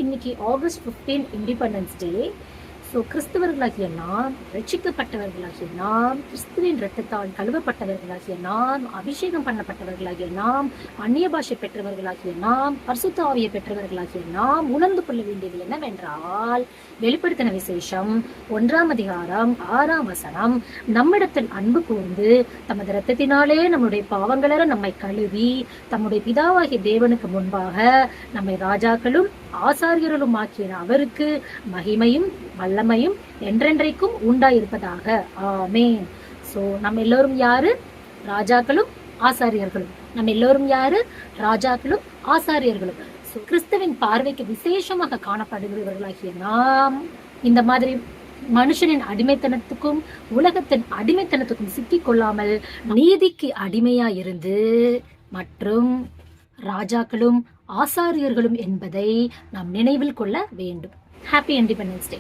இன்னைக்கு August 15 independence day. So கிறிஸ்தவர்களாகிய நாம், ரட்சிக்கப்பட்டவர்களாகிய நாம், கிறிஸ்துவின் இரத்தத்தால் கழுவப்பட்டவர்களாகிய நாம், அபிஷேகம் பண்ணப்பட்டவர்களாகிய நாம், அந்நிய பாஷை பெற்றவர்களாகிய நாம், பரிசுத்த ஆவியை பெற்றவர்களாகிய நாம் உணர்ந்து கொள்ள வேண்டியது என்னவென்றால், வெளிப்படுத்தின விசேஷம் 1ஆம் அதிகாரம் 6ஆம் வசனம், நம்மிடத்தில் அன்பு கூர்ந்து தமது இரத்தத்தினாலே நம்முடைய பாவங்களற நம்மை கழுவி தம்முடைய பிதாவாகிய தேவனுக்கு முன்பாக நம்மை ராஜாக்களும் ஆசாரியர்களும் ஆக்கிய அவருக்கு மகிமையும் வல்லமையும் என்றென்றைக்கும் உண்டாயிருப்பதாக. ஆமென். சோ நம்ம எல்லோரும் யாரு? ராஜாக்களும் ஆசாரியர்களும். நம்ம எல்லோரும் யாரு? ராஜாக்களும் ஆசாரியர்களும். கிறிஸ்துவின் பார்வைக்கு விசேஷமாக காணப்படுகிறவர்களாகிய நாம் இந்த மாதிரி மனுஷனின் அடிமைத்தனத்துக்கும் உலகத்தின் அடிமைத்தனத்துக்கும் சிக்கிக் கொள்ளாமல் நீதிக்கு அடிமையா இருந்து மற்றும் ராஜாக்களும் ஆசாரியர்களும் என்பதை நாம் நினைவில் கொள்ள வேண்டும். Happy independence day.